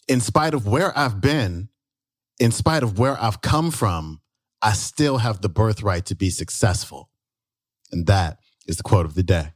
in spite of where I've been, in spite of where I've come from, I still have the birthright to be successful. And that is the quote of the day.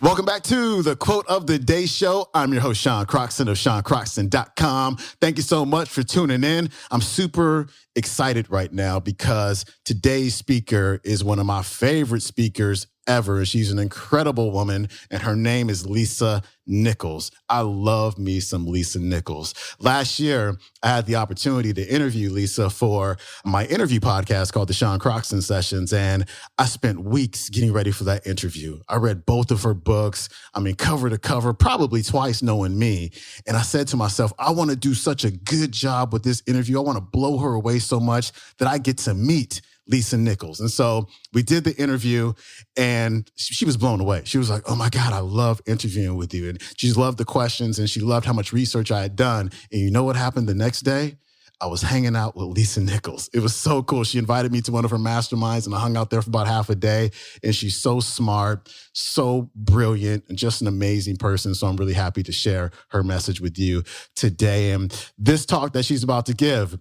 Welcome back to the Quote of the Day show. I'm your host, Sean Croxton of SeanCroxton.com. Thank you so much for tuning in. I'm super excited right now because today's speaker is one of my favorite speakers ever. She's an incredible woman, and her name is Lisa Nichols. I love me some Lisa Nichols. Last year, I had the opportunity to interview Lisa for my interview podcast called the Sean Croxton Sessions, and I spent weeks getting ready for that interview. I read both of her books, cover to cover, probably twice knowing me. And I said to myself, I want to do such a good job with this interview. I want to blow her away so much that I get to meet Lisa Nichols. And so we did the interview and she was blown away. She was like, oh my God, I love interviewing with you. And she loved the questions and she loved how much research I had done. And you know what happened the next day? I was hanging out with Lisa Nichols. It was so cool. She invited me to one of her masterminds and I hung out there for about half a day. And she's so smart, so brilliant, and just an amazing person. So I'm really happy to share her message with you today. And this talk that she's about to give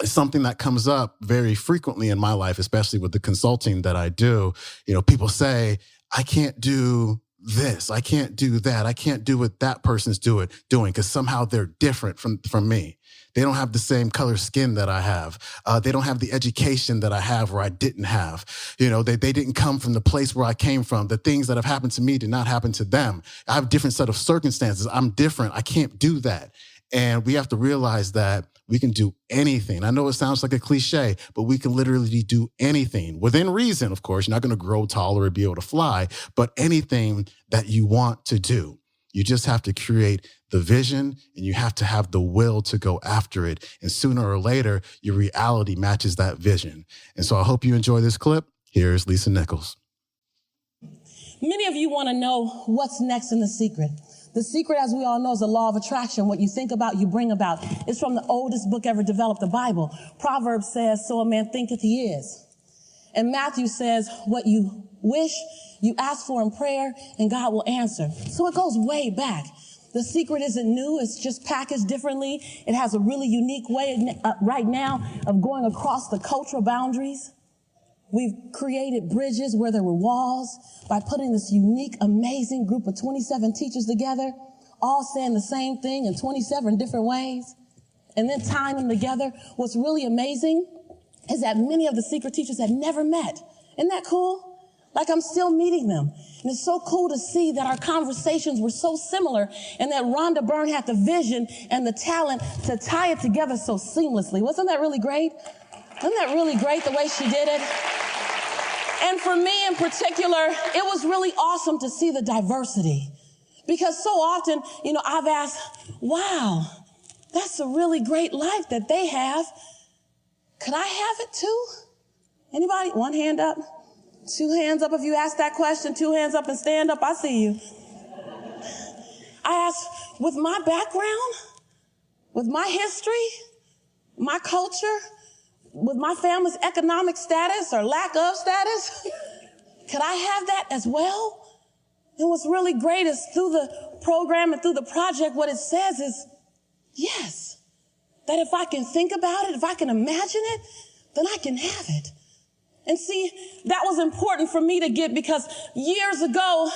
is something that comes up very frequently in my life, especially with the consulting that I do. You know, people say, I can't do this, I can't do that, I can't do what that person's doing because somehow they're different from me. They don't have the same color skin that I have. They don't have the education that I have or I didn't have. You know, they didn't come from the place where I came from. The things that have happened to me did not happen to them. I have a different set of circumstances. I'm different. I can't do that. And we have to realize that we can do anything. I know it sounds like a cliche, but we can literally do anything within reason. Of course, you're not going to grow taller or be able to fly, but anything that you want to do. You just have to create the vision and you have to have the will to go after it. And sooner or later, your reality matches that vision. And so I hope you enjoy this clip. Here's Lisa Nichols. Many of you want to know what's next in The Secret. The secret, as we all know, is the law of attraction. What you think about, you bring about. It's from the oldest book ever developed, the Bible. Proverbs says, so a man thinketh he is. And Matthew says, what you wish, you ask for in prayer, and God will answer. So it goes way back. The secret isn't new. It's just packaged differently. It has a really unique way right now of going across the cultural boundaries. We've created bridges where there were walls by putting this unique, amazing group of 27 teachers together, all saying the same thing in 27 different ways, and then tying them together. What's really amazing is that many of the secret teachers had never met. Isn't that cool? Like I'm still meeting them. And it's so cool to see that our conversations were so similar and that Rhonda Byrne had the vision and the talent to tie it together so seamlessly. Wasn't that really great? Wasn't that really great the way she did it? And for me in particular, it was really awesome to see the diversity. Because so often, I've asked, wow, that's a really great life that they have. Could I have it too? Anybody? One hand up. Two hands up if you ask that question. Two hands up and stand up. I see you. I asked, with my background, with my history, my culture, with my family's economic status or lack of status, could I have that as well? And what's really great is through the program and through the project, what it says is, yes, that if I can think about it, if I can imagine it, then I can have it. And see, that was important for me to get because years ago,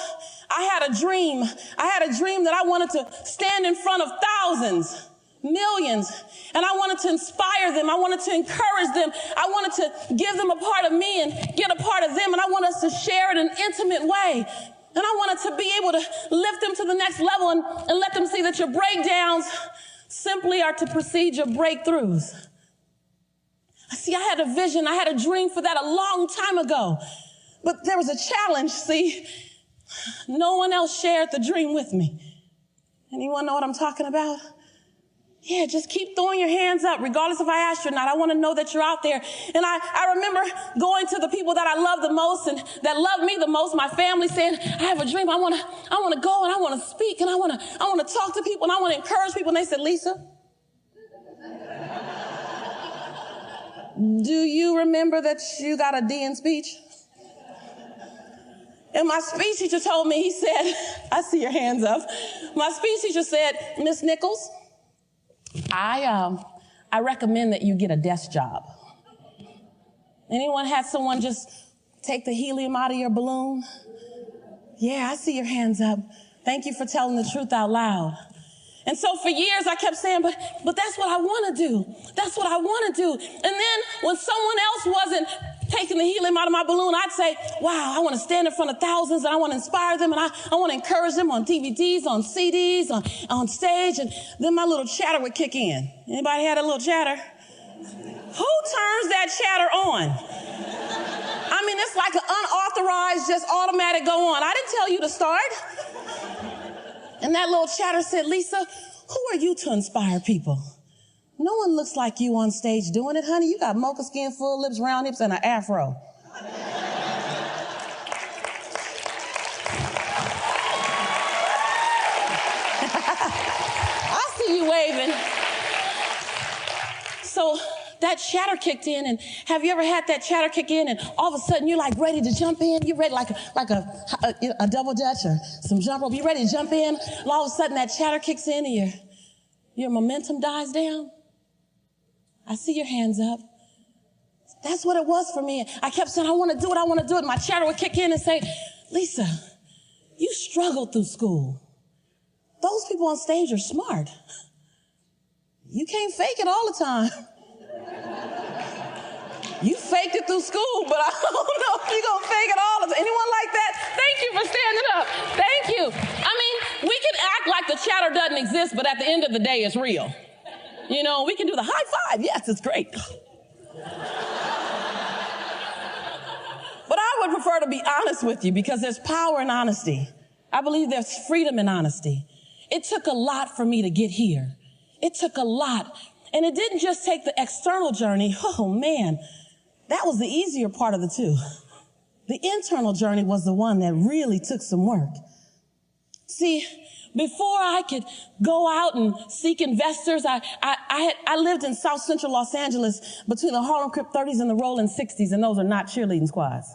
I had a dream. I had a dream that I wanted to stand in front of thousands, millions, and I wanted to inspire them. I wanted to encourage them. I wanted to give them a part of me and get a part of them, and I want us to share it in an intimate way. And I wanted to be able to lift them to the next level and let them see that your breakdowns simply are to precede your breakthroughs. See, I had a vision, I had a dream for that a long time ago. But there was a challenge, see. No one else shared the dream with me. Anyone know what I'm talking about? Yeah, just keep throwing your hands up, regardless if I asked you or not. I want to know that you're out there. And I remember going to the people that I love the most and that love me the most, my family, saying, I have a dream. I want to go and I want to speak and I want to talk to people and I want to encourage people. And they said, Lisa, do you remember that you got a D in speech? And my speech teacher told me, he said, I see your hands up. My speech teacher said, Miss Nichols, I recommend that you get a desk job. Anyone had someone just take the helium out of your balloon? Yeah, I see your hands up. Thank you for telling the truth out loud. And so for years I kept saying, but that's what I want to do. That's what I want to do. And then when someone else wasn't taking the helium out of my balloon, I'd say, wow, I want to stand in front of thousands and I want to inspire them and I want to encourage them on DVDs, on CDs, on stage. And then my little chatter would kick in. Anybody had a little chatter? Who turns that chatter on? I mean, it's like an unauthorized, just automatic go on. I didn't tell you to start. And that little chatter said, Lisa, who are you to inspire people? No one looks like you on stage doing it, honey. You got mocha skin, full lips, round hips, and an afro. I see you waving. So that chatter kicked in, and have you ever had that chatter kick in and all of a sudden you're like ready to jump in? You're ready like a double dutch or some jump rope. You're ready to jump in, and all of a sudden that chatter kicks in and your momentum dies down. I see your hands up. That's what it was for me. I kept saying, I want to do it. And my chatter would kick in and say, Lisa, you struggled through school. Those people on stage are smart. You can't fake it all the time. You faked it through school, but I don't know if you're going to fake it all the time. Anyone like that? Thank you for standing up. Thank you. I mean, we can act like the chatter doesn't exist, but at the end of the day, it's real. You know, we can do the high five. Yes, it's great. But I would prefer to be honest with you because there's power in honesty. I believe there's freedom in honesty. It took a lot for me to get here. It took a lot. And it didn't just take the external journey. Oh, man, that was the easier part of the two. The internal journey was the one that really took some work. See, before I could go out and seek investors, I lived in South Central Los Angeles between the Harlem Crip 30s and the Rolling 60s, and those are not cheerleading squads.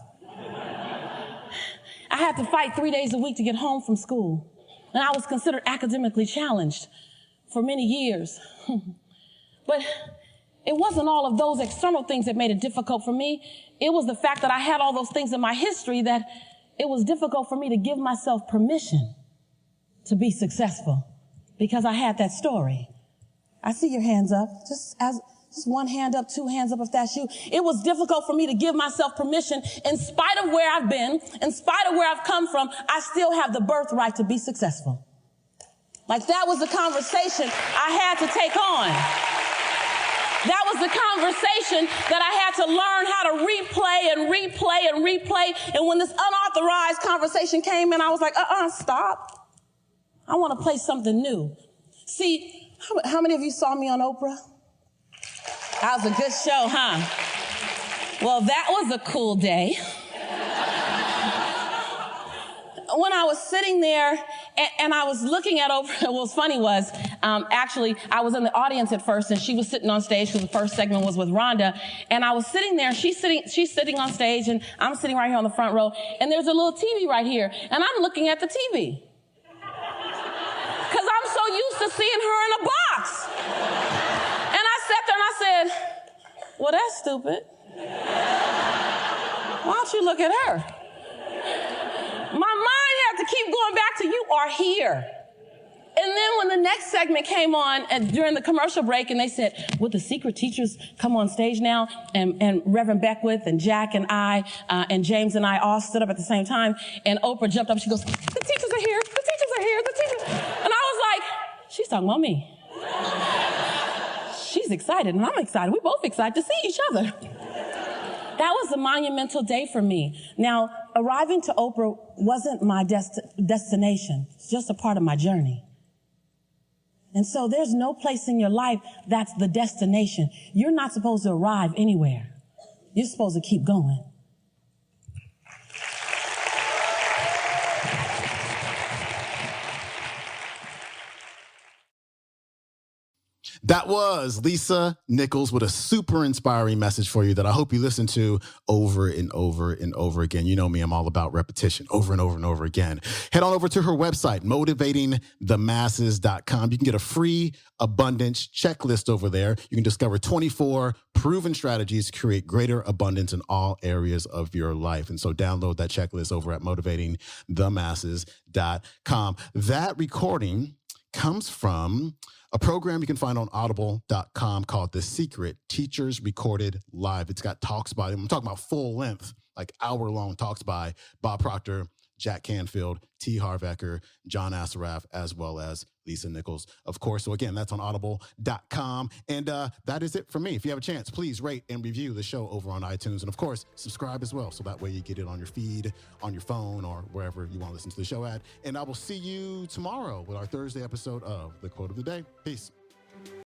I had to fight 3 days a week to get home from school, and I was considered academically challenged for many years. But it wasn't all of those external things that made it difficult for me. It was the fact that I had all those things in my history that it was difficult for me to give myself permission to be successful because I had that story. I see your hands up. Just one hand up, two hands up if that's you. It was difficult for me to give myself permission. In spite of where I've been, in spite of where I've come from, I still have the birthright to be successful. Like that was the conversation I had to take on. That was the conversation that I had to learn how to replay and replay and replay. And when this unauthorized conversation came in, I was like, stop. I want to play something new. See, how many of you saw me on Oprah? That was a good show, huh? Well, that was a cool day. When I was sitting there and I was looking at Oprah, what was funny was, actually, I was in the audience at first and she was sitting on stage because the first segment was with Rhonda. And I was sitting there, she's sitting on stage and I'm sitting right here on the front row. And there's a little TV right here. And I'm looking at the TV. Because I'm so used to seeing her in a box. And I sat there and I said, well, that's stupid. Why don't you look at her? My mind had to keep going back to you are here. And then when the next segment came on and during the commercial break and they said, would the secret teachers come on stage now? And Reverend Beckwith and Jack and I and James and I all stood up at the same time. And Oprah jumped up. She goes, the teachers are here. The teachers are here. The teachers. And I was like, she's talking about me. She's excited and I'm excited. We're both excited to see each other. That was a monumental day for me. Now, arriving to Oprah wasn't my destination. It's just a part of my journey. And so there's no place in your life that's the destination. You're not supposed to arrive anywhere. You're supposed to keep going. That was Lisa Nichols with a super inspiring message for you that I hope you listen to over and over and over again. You know me, I'm all about repetition over and over and over again. Head on over to her website, motivatingthemasses.com. You can get a free abundance checklist over there. You can discover 24 proven strategies to create greater abundance in all areas of your life. And so download that checklist over at motivatingthemasses.com. That recording comes from a program you can find on audible.com called The Secret Teachers Recorded Live. It's got talks by, I'm talking about full length, like hour-long talks by Bob Proctor, Jack Canfield, T. Harv Eker, John Assaraf, as well as Lisa Nichols, of course. So again, that's on audible.com. And that is it for me. If you have a chance, please rate and review the show over on iTunes. And of course, subscribe as well. So that way you get it on your feed, on your phone, or wherever you want to listen to the show at. And I will see you tomorrow with our Thursday episode of The Quote of the Day. Peace.